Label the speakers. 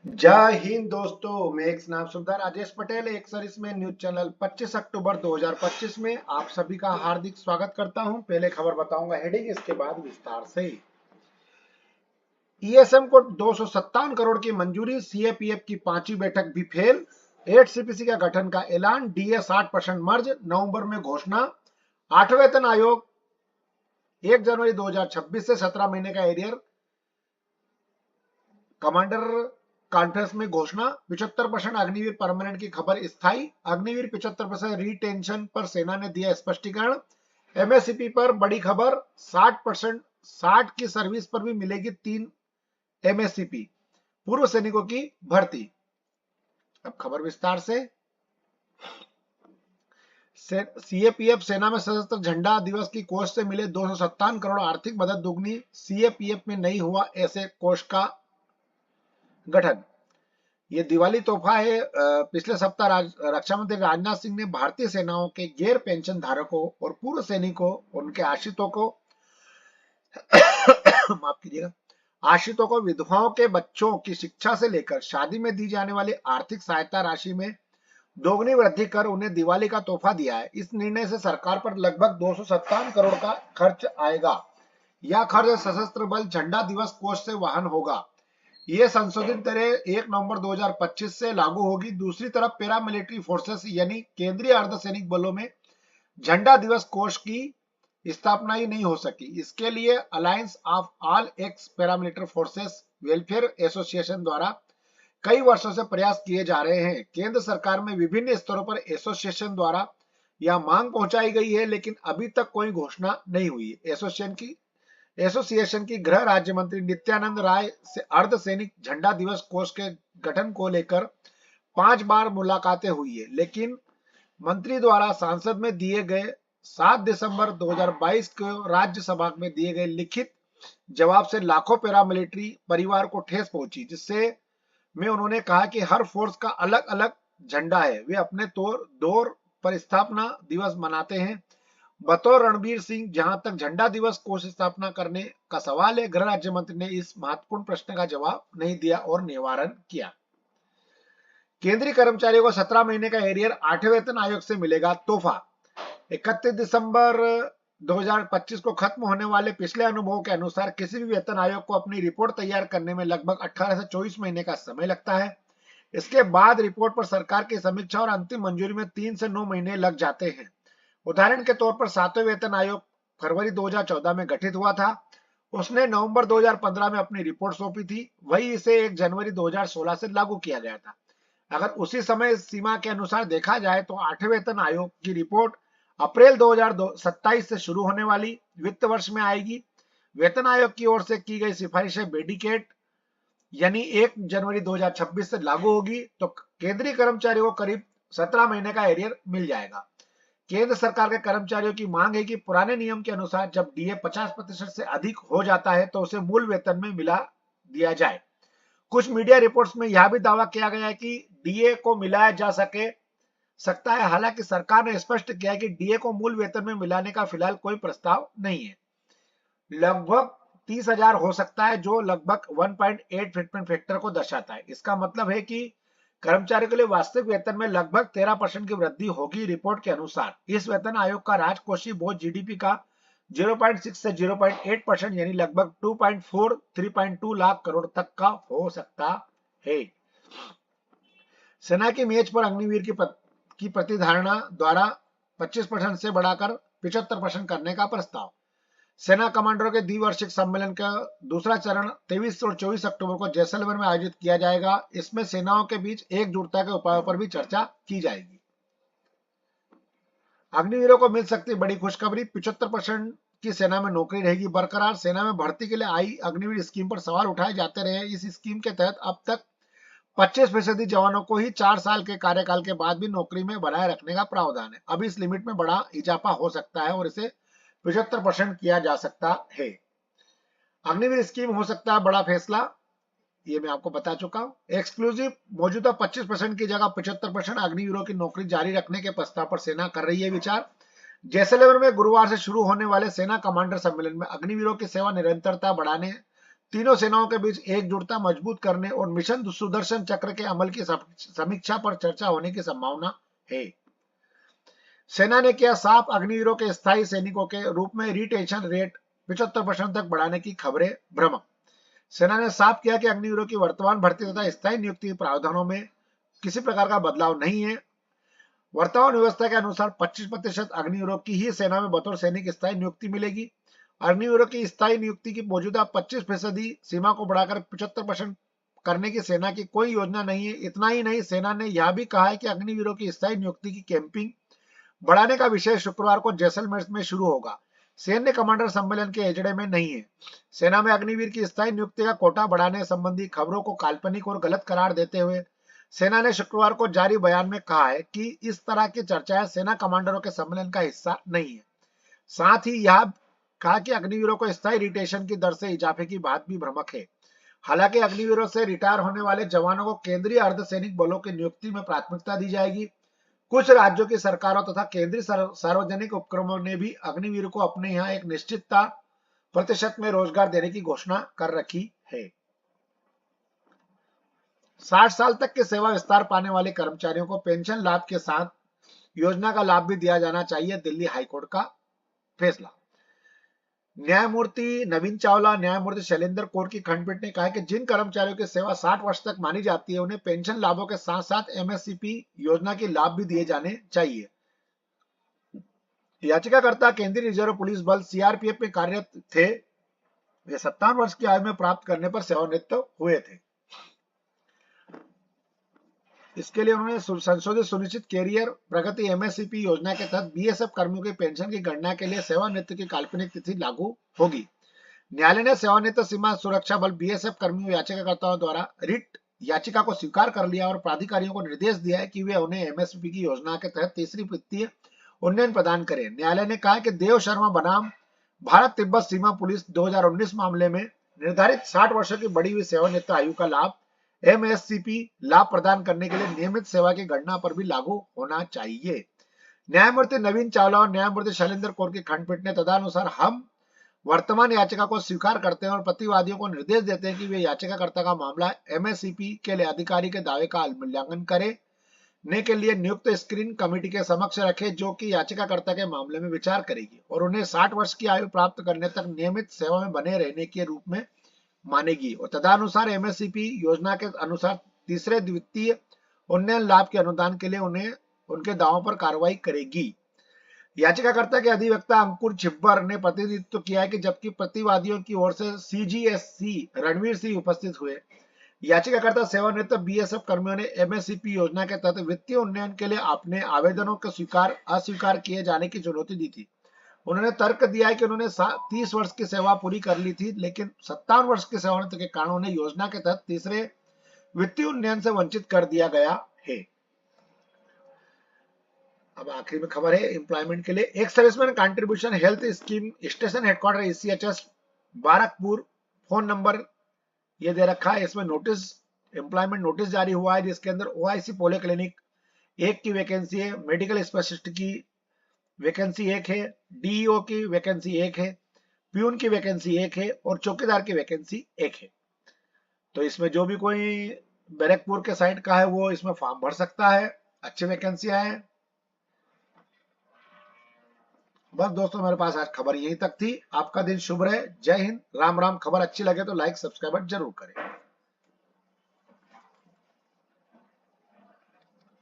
Speaker 1: जय हिंद दोस्तों, मैं एक नाम सुधा राजेश पटेल एक सर्विस में न्यूज चैनल 25 अक्टूबर 2025 में आप सभी का हार्दिक स्वागत करता हूं। पहले खबर बताऊंगा हेडिंग, इसके बाद विस्तार से। ईएसएम को 257 करोड़ की मंजूरी, सीएपीएफ की पांचवी बैठक भी फेल। 8 सीपीसी का गठन का ऐलान, डीए 60% मर्ज, नवंबर में घोषणा। 8वें वेतन आयोग 1 जनवरी 2026 से 17 महीने का एरियर कमांडर कॉन्फ्रेंस में घोषणा। 75% अग्निवीर परमानेंट की खबर स्थायी। अग्निवीर 75% रिटेंशन पर सेना ने दिया स्पष्टीकरण। एमएससीपी पर बड़ी खबर, 60% 60 की सर्विस पर भी मिलेगी 3 एमएससीपी। पूर्व सैनिकों की भर्ती। अब खबर विस्तार से। सीएपीएफ सेना में सशस्त्र झंडा दिवस की कोष से मिले 257 करोड़, आर्थिक मदद दुगनी। सीएपीएफ में नहीं हुआ ऐसे कोष का गठन। ये दिवाली तोहफा है। पिछले सप्ताह रक्षा मंत्री राजनाथ सिंह ने भारतीय सेनाओं के गैर पेंशन धारकों और पूर्व सैनिकों, उनके आश्रितों को माफ कीजिएगा, आश्रितों को विधवाओं के बच्चों की शिक्षा से लेकर शादी में दी जाने वाली आर्थिक सहायता राशि में दोगुनी वृद्धि कर उन्हें दिवाली का तोहफा दिया है। इस निर्णय से सरकार पर लगभग 257 करोड़ का खर्च आएगा। यह खर्च सशस्त्र बल झंडा दिवस कोष से वहन होगा। ये संशोधित दरें 1 नवंबर 2025 से लागू होगी। दूसरी तरफ पैरामिलिट्री फोर्सेस यानी केंद्रीय अर्धसैनिक बलों में झंडा दिवस कोष की स्थापना ही नहीं हो सकी। इसके लिए alliance of all x paramilitary forces welfare association द्वारा कई वर्षों से प्रयास किए जा रहे हैं। केंद्र सरकार में विभिन्न स्तरों पर एसोसिएशन द्वारा यह मांग पहुंचाई गई है, लेकिन अभी तक कोई घोषणा नहीं हुई। एसोसिएशन की गृह राज्य मंत्री नित्यानंद राय से अर्धसैनिक झंडा दिवस कोष के गठन को लेकर 5 बार मुलाकातें हुई है, लेकिन मंत्री द्वारा सांसद में दिए गए 7 दिसंबर 2022 को राज्यसभा में दिए गए लिखित जवाब से लाखों पैरामिलिट्री परिवार को ठेस पहुंची, जिससे में उन्होंने कहा कि हर फोर्स का अलग अलग झंडा है, वे अपने दौर पर स्थापना दिवस मनाते हैं। बतौर रणबीर सिंह, जहां तक झंडा दिवस कोष स्थापना करने का सवाल है, गृह राज्य मंत्री ने इस महत्वपूर्ण प्रश्न का जवाब नहीं दिया और निवारण किया। केंद्रीय कर्मचारियों को 17 महीने का एरियर 8वें वेतन आयोग से मिलेगा तोहफा। 31 दिसंबर 2025 को खत्म होने वाले पिछले अनुभव के अनुसार किसी भी वेतन आयोग को अपनी रिपोर्ट तैयार करने में लगभग 18 से 24 महीने का समय लगता है। इसके बाद रिपोर्ट पर सरकार की समीक्षा और अंतिम मंजूरी में 3 से 9 महीने लग जाते हैं। उदाहरण के तौर पर 7वें वेतन आयोग फरवरी 2014 में गठित हुआ था। उसने नवंबर 2015 में अपनी रिपोर्ट सौंपी थी। वही इसे 1 जनवरी 2016 से लागू किया गया था। अगर उसी समय सीमा के अनुसार देखा जाए तो 8वें वेतन आयोग की रिपोर्ट अप्रैल 2027 से शुरू होने वाली वित्त वर्ष में आएगी। वेतन आयोग की ओर से की गई सिफारिशें बेडिकेट यानी 1 जनवरी 2026 से लागू होगी, तो केंद्रीय कर्मचारियों को करीब 17 महीने का एरियर मिल जाएगा। केंद्र सरकार के कर्मचारियों की मांग है कि पुराने नियम के अनुसार जब डीए 50% से अधिक हो जाता है तो उसे मूल वेतन में मिला दिया जाए। कुछ मीडिया रिपोर्ट्स में यह भी दावा किया गया है कि डीए को मिलाया जा सकता है। हालांकि सरकार ने स्पष्ट किया है कि डीए को मूल वेतन में मिलाने का फिलहाल कोई प्रस्ताव नहीं है। लगभग 30,000 हो सकता है, जो लगभग 1.8 फिटमेंट फैक्टर को दर्शाता है। इसका मतलब है कि कर्मचारियों के लिए वास्तविक वेतन में लगभग 13% की वृद्धि होगी। रिपोर्ट के अनुसार इस वेतन आयोग का राजकोषीय बोझ जीडीपी का 0.6 से 0.8% यानी लगभग 3.2 लाख करोड़ तक का हो सकता है। सेना की मेज पर अग्निवीर की प्रतिधारणा द्वारा 25% से बढ़ाकर 75% करने का प्रस्ताव। सेना कमांडरों के द्विवार्षिक सम्मेलन का दूसरा चरण 23 और 24 अक्टूबर को जैसलमेर में आयोजित किया जाएगा। इसमें सेनाओं के बीच एकजुटता के उपायों पर भी चर्चा की जाएगी। अग्निवीरों को मिल सकती बड़ी खुशखबरी, 75% की सेना में नौकरी रहेगी बरकरार। सेना में भर्ती के लिए आई अग्निवीर स्कीम पर सवाल उठाए जाते रहे। इस स्कीम के तहत अब तक 25% जवानों को ही 4 साल के कार्यकाल के बाद भी नौकरी में बनाए रखने का प्रावधान है। अब इस लिमिट में बड़ा इजाफा हो सकता है और इसे 75% किया जा सकता है। अग्निवीर स्कीम हो सकता है बड़ा फैसला, ये मैं आपको बता चुका हूं। एक्सक्लूसिव, मौजूदा 25% की जगह 75% अग्निवीरों की नौकरी जारी रखने के प्रस्ताव पर सेना कर रही है विचार। जैसलमेर में गुरुवार से शुरू होने वाले सेना कमांडर सम्मेलन में अग्निवीरों की सेवा निरंतरता बढ़ाने तीनों सेनाओं के बीच एकजुटता मजबूत करने और मिशन सुदर्शन चक्र के अमल की समीक्षा पर चर्चा होने की संभावना है। सेना ने किया साफ अग्निवीरों के स्थायी सैनिकों के रूप में रिटेंशन रेट 75% तक बढ़ाने की खबरें भ्रमक। सेना ने साफ किया कि अग्निवीरों की वर्तमान भर्ती तथा स्थायी नियुक्ति प्रावधानों में किसी प्रकार का बदलाव नहीं है। वर्तमान व्यवस्था के अनुसार 25% अग्निवीरों की ही सेना में बतौर सैनिक स्थायी नियुक्ति मिलेगी। अग्निवीरों की स्थायी नियुक्ति की मौजूदा 25% सीमा को बढ़ाकर 75% करने की सेना की कोई योजना नहीं है। इतना ही नहीं, सेना ने यह भी कहा है कि अग्निवीरों की स्थायी नियुक्ति की कैंपिंग बढ़ाने का विषय शुक्रवार को जैसलमेर में शुरू होगा। सैन्य कमांडर सम्मेलन के एजेंडे में नहीं है। सेना में अग्निवीर की स्थायी नियुक्ति का कोटा बढ़ाने संबंधी खबरों को काल्पनिक और गलत करार देते हुए सेना ने शुक्रवार को जारी बयान में कहा है कि इस तरह की चर्चाएं सेना कमांडरों के सम्मेलन का हिस्सा नहीं है। साथ ही यह कहा कि अग्निवीरों को स्थायी रिटेशन की दर से इजाफे की बात भी भ्रमक है। हालांकि अग्निवीरों से रिटायर होने वाले जवानों को केंद्रीय अर्धसैनिक बलों की नियुक्ति में प्राथमिकता दी जाएगी। कुछ राज्यों की सरकारों तथा केंद्रीय सार्वजनिक उपक्रमों ने भी अग्निवीर को अपने यहाँ एक निश्चितता प्रतिशत में रोजगार देने की घोषणा कर रखी है। 60 साल तक के सेवा विस्तार पाने वाले कर्मचारियों को पेंशन लाभ के साथ योजना का लाभ भी दिया जाना चाहिए, दिल्ली हाईकोर्ट का फैसला। न्यायमूर्ति नवीन चावला, न्यायमूर्ति शैलेंद्र कौर की खंडपीठ ने कहा कि जिन कर्मचारियों की सेवा 60 वर्ष तक मानी जाती है उन्हें पेंशन लाभों के साथ साथ एमएससीपी योजना के लाभ भी दिए जाने चाहिए। याचिकाकर्ता केंद्रीय रिजर्व पुलिस बल सीआरपीएफ में कार्यरत थे। वे 57 वर्ष की आयु में प्राप्त करने पर सेवानिवृत्त हुए थे। इसके लिए उन्होंने संशोधित सुनिश्चित कैरियर प्रगति एमएससीपी योजना के तहत बीएसएफ कर्मियों की पेंशन की गणना के लिए सेवानिवृत्ति की काल्पनिक तिथि लागू होगी। न्यायालय ने सेवानिवृत्त सीमा सुरक्षा बल बीएसएफ कर्मियों याचिकाकर्ताओं द्वारा रिट याचिका को स्वीकार कर लिया और प्राधिकारियों को निर्देश दिया है कि वे उन्हें एमएसपी की योजना के तहत तीसरी वित्तीय उन्नयन प्रदान करें। न्यायालय ने कहा कि देव शर्मा बनाम भारत तिब्बत सीमा पुलिस 2019 मामले में निर्धारित 60 वर्षों की बढ़ी हुई सेवानिवृत्त आयु का लाभ एमएससीपी लाभ प्रदान करने के लिए नियमित सेवा की गणना पर भी लागू होना चाहिए। न्यायमूर्ति नवीन चावला और न्यायमूर्ति शैलेंद्र कौर की खंडपीठ ने तदनुसार हम वर्तमान याचिका को स्वीकार करते हैं और प्रतिवादियों को निर्देश देते हैं कि वे याचिकाकर्ता का मामला एमएससीपी के लिए अधिकारी के दावे का मूल्यांकन करने के लिए नियुक्त स्क्रीन कमेटी के समक्ष रखे, जो कि याचिकाकर्ता के मामले में विचार करेगी और उन्हें 60 वर्ष की आयु प्राप्त करने तक नियमित सेवा में बने रहने के रूप में मानेगी और तदनुसार एमएससीपी योजना के अनुसार तीसरे वित्तीय उन्नयन लाभ के अनुदान के लिए उन्हें उनके दावों पर कार्रवाई करेगी। याचिकाकर्ता के अधिवक्ता अंकुर छिब्बर ने प्रतिनिधित्व किया है कि जबकि प्रतिवादियों की ओर से सीजीएससी रणवीर सिंह उपस्थित हुए। याचिकाकर्ता सेवानिवृत्त बीएसएफ कर्मियों ने एमएससीपी योजना के तहत वित्तीय उन्नयन के लिए अपने आवेदनों को अस्वीकार किए जाने की चुनौती दी थी। उन्होंने तर्क दिया है कि उन्होंने 30 वर्ष की सेवा पूरी कर ली थी, लेकिन 57 वर्ष की सेवानिवृत्ति के कारण उन्हें योजना के तहत तीसरे वित्तीय उन्नयन से वंचित कर दिया गया है। अब आखिरी में खबर है एम्प्लॉयमेंट के लिए। एक serviceman contribution health scheme station headquarter ECHS Barrackpore, phone number ये दे रखा है। इसमें नोटिस एम्प्लॉयमेंट नोटिस जारी हुआ है, जिसके अंदर ओआईसी पोलो क्लिनिक 1 की वैकेंसी है, मेडिकल स्पेशलिस्ट की वैकेंसी 1 है, डीईओ की वैकेंसी 1 है, प्यून की वैकेंसी 1 है और चौकीदार की वैकेंसी 1 है। तो इसमें जो भी कोई बैरकपुर के साइड का है वो इसमें फॉर्म भर सकता है। अच्छी वैकेंसियां हैं। बस दोस्तों, मेरे पास आज खबर यहीं तक थी। आपका दिन शुभ रहे। जय हिंद, राम राम। खबर अच्छी लगे तो लाइक सब्सक्राइब जरूर करें।